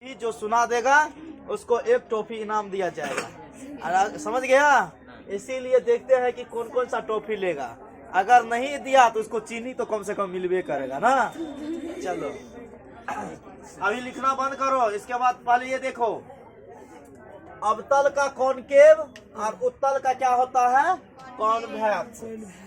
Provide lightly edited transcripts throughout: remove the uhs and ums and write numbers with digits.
Toffee जो सुना देगा उसको एक टॉफी इनाम दिया जाएगा। समझ गया? इसीलिए देखते हैं कि कौन कौन सा टॉफी लेगा। अगर नहीं दिया तो उसको चीनी तो कम से कम मिलवे करेगा ना। चलो अभी लिखना बंद करो। इसके बाद पहले ये देखो, अवतल का कॉनकेव और उत्तल का क्या होता है, कॉन्वेक्स।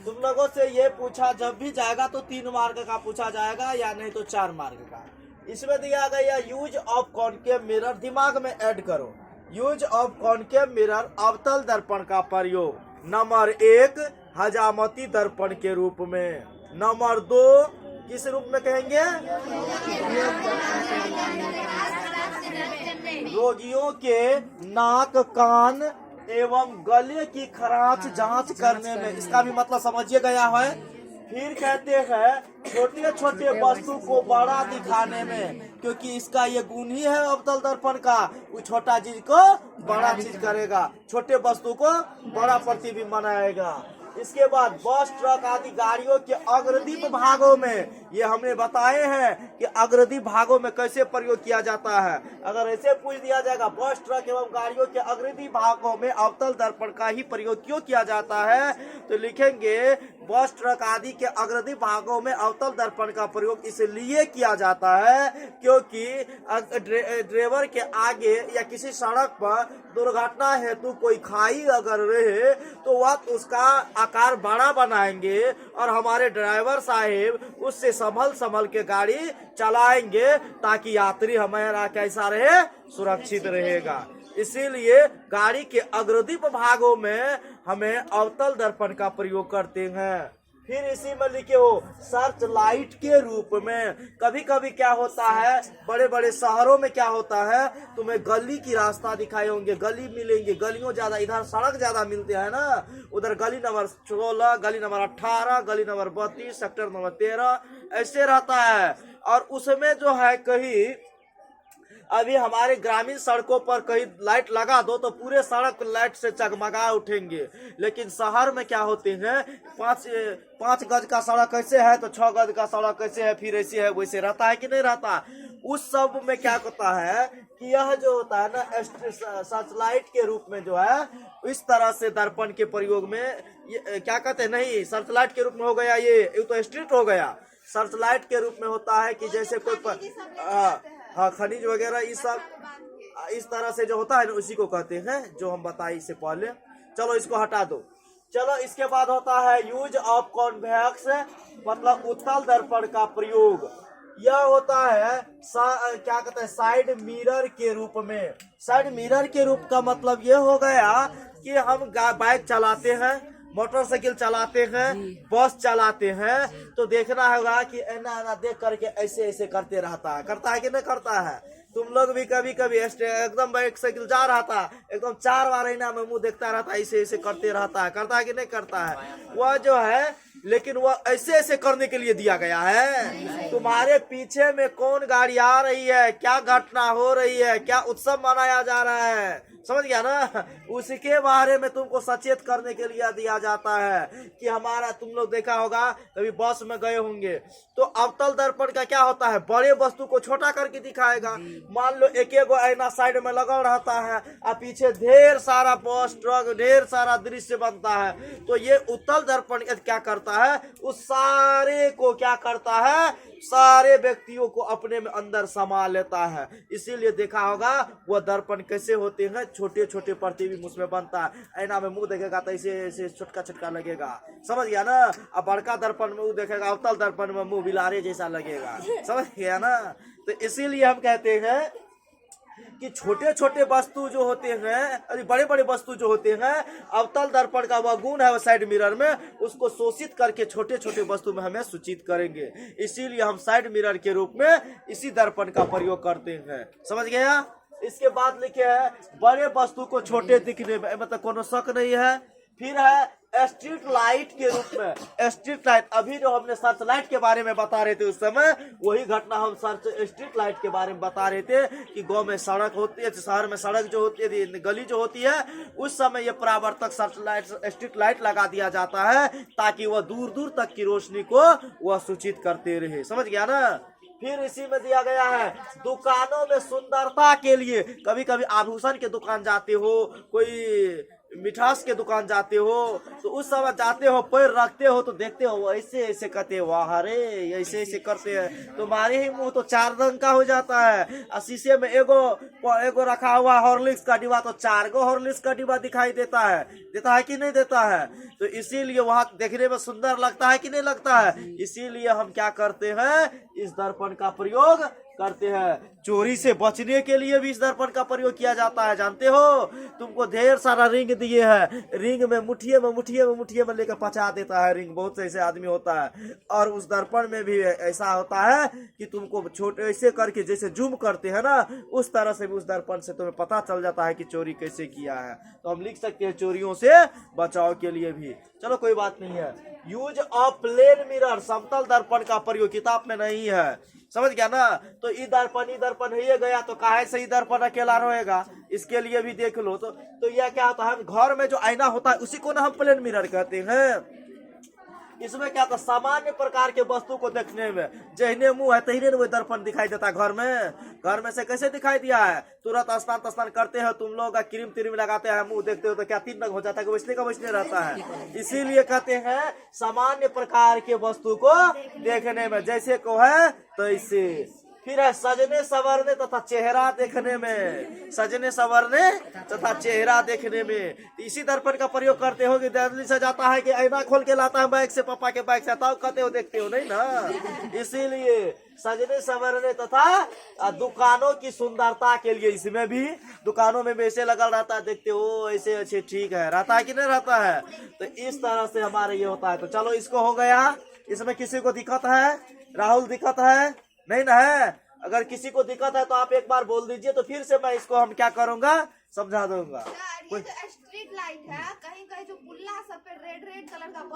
तुम लोगों से ये पूछा जब भी जाएगा तो 3 मार्क का पूछा जाएगा या नहीं तो 4 मार्क का। इसमें दिया गया यूज ऑफ कॉनकेव मिरर, दिमाग में ऐड करो। यूज ऑफ कॉनकेव मिरर, अवतल दर्पण का प्रयोग। नंबर 1 हजामती दर्पण के रूप में। नंबर 2 किस रूप में कहेंगे, रोगियों के नाक, कान एवं गले की खरांच जांच करने में। इसका भी मतलब समझिए गया है। फिर कहते हैं छोटे छोटे वस्तु को बड़ा दिखाने में, क्योंकि इसका ये गुण ही है अवतल दर्पण का, वो छोटा चीज को बड़ा चीज करेगा, छोटे वस्तु को बड़ा प्रतिबिंब बनाएगा। इसके बाद बस, ट्रक आदि गाड़ियों के अग्रदीप भागों में, ये हमने बताए हैं कि अग्रदीप भागों में कैसे प्रयोग किया जाता है। अगर ऐसे पूछ दिया जाएगा बस, ट्रक एवं गाड़ियों के अग्रदीप भागों में अवतल दर्पण का ही प्रयोग क्यों किया जाता है, तो लिखेंगे बस, ट्रक आदि के अग्रदीप भागों में अवतल दर्पण का प्रयोग इसलिए किया जाता है क्योंकि ड्राइवर के आगे या किसी सड़क पर दुर्घटना हेतु कोई खाई अगर रहे तो वह उसका आकार बड़ा बनाएंगे और हमारे ड्राइवर साहेब उससे संभल के गाड़ी चलाएंगे ताकि यात्री हमारा कैसा रहे, सुरक्षित रहेगा। इसीलिए गाड़ी के अग्रदीप भागों में हमें अवतल दर्पण का प्रयोग करते हैं। फिर इसी में लिखे हो सर्च लाइट के रूप में। कभी कभी क्या होता है, बड़े बड़े शहरों में क्या होता है, तुम्हें गली की रास्ता दिखाए होंगे, गली मिलेंगे, गलियों ज्यादा, इधर सड़क ज्यादा मिलते हैं ना, उधर गली नंबर 16, गली नंबर 18, गली नंबर 32, सेक्टर नंबर 13 ऐसे रहता है। और उसमें जो है कहीं अभी हमारे ग्रामीण सड़कों पर कहीं लाइट लगा दो तो पूरे सड़क लाइट से चगमगा उठेंगे, लेकिन शहर में क्या होते हैं, 5 गज का सड़क कैसे है तो 6 गज का सड़क कैसे है, फिर ऐसे है वैसे रहता है कि नहीं रहता। उस सब में क्या होता है कि यह जो होता है ना सर्च लाइट के रूप में जो है, इस तरह से दर्पण के प्रयोग में ये क्या कहते हैं, नहीं सर्च लाइट के रूप में हो गया, ये तो स्ट्रीट हो गया। सर्च लाइट के रूप में होता है कि जैसे कोई हाँ खनिज वगैरह ये सब इस तरह से जो होता है ना, उसी को कहते हैं जो हम बताए इससे पहले। चलो इसको हटा दो। चलो इसके बाद होता है यूज ऑफ कॉन्वेक्स, मतलब उत्तल दर्पण का प्रयोग। यह होता है क्या कहते हैं, साइड मिरर के रूप में। साइड मिरर के रूप का मतलब ये हो गया कि हम बाइक चलाते हैं, मोटरसाइकिल चलाते हैं, बस चलाते हैं, तो देखना होगा कि ऐना देख करके ऐसे ऐसे करते रहता है कि नहीं करता है। तुम लोग भी कभी कभी एकदम बाइक साइकिल जा रहा था, एकदम 4 बार ऐना में मुंह देखता रहता है, ऐसे ऐसे करते रहता है कि नहीं करता है। वह जो है, लेकिन वह ऐसे ऐसे करने के लिए दिया गया है। तुम्हारे पीछे में कौन गाड़ी आ रही है, क्या घटना हो रही है, क्या उत्सव मनाया जा रहा है, समझ गया ना, उसके बारे में तुमको सचेत करने के लिए दिया जाता है। कि हमारा तुम लोग देखा होगा कभी बस में गए होंगे तो अवतल दर्पण का क्या होता है, बड़े वस्तु को छोटा करके दिखाएगा। मान लो एक ऐना साइड में लगा रहता है और पीछे ढेर सारा बस ट्रक ढेर सारा दृश्य बनता है, तो ये उत्तल दर्पण क्या करता है, उस सारे को क्या करता है, सारे व्यक्तियों को अपने में अंदर समा लेता है। इसीलिए देखा होगा वह दर्पण कैसे होते हैं, छोटे छोटे प्रतिबिंब उसमें बनता है। ऐना में मुंह देखेगा तो ऐसे ऐसे छोटका छोटका लगेगा, समझ गया ना। अब बड़का दर्पण में मुंह देखेगा, अवतल दर्पण में मुंह बिलारे जैसा लगेगा, समझ गया ना। तो इसीलिए हम कहते हैं कि छोटे छोटे वस्तु जो होते हैं, बड़े बड़े वस्तु जो होते हैं, अवतल दर्पण का वह गुण है वो साइड मिरर में, उसको शोषित करके छोटे छोटे वस्तु में हमें सूचित करेंगे। इसीलिए हम साइड मिरर के रूप में इसी दर्पण का प्रयोग करते हैं, समझ गया। इसके बाद लिखे है बड़े वस्तु को छोटे दिखने में, मतलब कोनो शक नहीं है। फिर है स्ट्रीट लाइट के रूप में। स्ट्रीट लाइट, अभी जो हमने सर्च लाइट के बारे में बता रहे थे उस समय, वही घटना हम स्ट्रीट लाइट के बारे में बता रहे थे कि गांव में सड़क होती है, शहर में सड़क जो होती है, गली जो होती है, उस समय ये परावर्तक सर्च लाइट स्ट्रीट लाइट लगा दिया जाता है ताकि वह दूर दूर तक की रोशनी को वह सूचित करते रहे, समझ गया ना। फिर इसी में दिया गया है दुकानों में सुंदरता के लिए, कभी कभी आभूषण के दुकान जाते हो, कोई मिठास के दुकान जाते हो, तो उस समय जाते हो, पैर रखते हो तो देखते हो वो ऐसे ऐसे करते हैं, वाह रे ऐसे ऐसे करते हैं, तुम्हारे ही मुंह तो 4 रंग का हो जाता है। और शीशे में एगो रखा हुआ हॉर्लिक्स का डिब्बा तो 4 गो हॉर्लिक्स का डिब्बा दिखाई देता है कि नहीं देता है। तो इसीलिए वहाँ देखने में सुंदर लगता है कि नहीं लगता है। इसीलिए हम क्या करते हैं, इस दर्पण का प्रयोग करते हैं। चोरी से बचने के लिए भी इस दर्पण का प्रयोग किया जाता है। जानते हो, तुमको ढेर सारा रिंग दिए हैं, रिंग में मुठिए में लेकर पचा देता है रिंग, बहुत से ऐसे आदमी होता है। और उस दर्पण में भी ऐसा होता है कि तुमको छोटे ऐसे करके जैसे जूम करते हैं ना, उस तरह से भी उस दर्पण से तुम्हें पता चल जाता है कि चोरी कैसे किया है। तो हम लिख सकते हैं चोरियों से बचाव के लिए भी। चलो कोई बात नहीं है। यूज ऑफ प्लेन मिरर, समतल दर्पण का प्रयोग किताब में नहीं है, समझ गया ना। तो ई दर्पण है ये गया, तो काहे से ई दर्पण अकेला रहेगा, इसके लिए भी देख लो। तो यह क्या होता है, घर में जो आईना होता है उसी को ना हम प्लेन मिरर कहते हैं। इसमें क्या होता है, सामान्य प्रकार के वस्तु को देखने में जहने मुंह है तहने वो दर्पण दिखाई देता है। घर में से कैसे दिखाई दिया है, तुरंत स्नान करते हो तुम लोग, क्रीम लगाते हैं, मुंह देखते हो तो क्या 3 रंग हो जाता है, वैसने का वैसने रहता है। इसीलिए कहते हैं सामान्य प्रकार के वस्तु को देखने में, जैसे को है तो ऐसे। फिर है सजने संवरने तथा चेहरा देखने में, सजने संवरने तथा चेहरा देखने में। इसी दर्पण का प्रयोग करते हो कि दिल्ली से जाता है कि आईना खोल के लाता है बैग से, पापा के बैग से, तब कहते हो देखते हो नहीं ना। इसीलिए सजने संवरने तथा दुकानों की सुंदरता के लिए, इसमें भी दुकानों में भी ऐसे लगा रहता है, देखते हो ऐसे अच्छे, ठीक है, रहता है कि नहीं रहता है। तो इस तरह से हमारे ये होता है। तो चलो इसको हो गया। इसमें किसी को दिक्कत है, राहुल दिक्कत है नहीं ना है। अगर किसी को दिक्कत है तो आप एक बार बोल दीजिए, तो फिर से मैं इसको हम क्या करूंगा, समझा दूंगा। ये जो स्ट्रीट लाइट है, कहीं कहीं जो पुल्ला सब पे रेड रेड कलर का बल्ब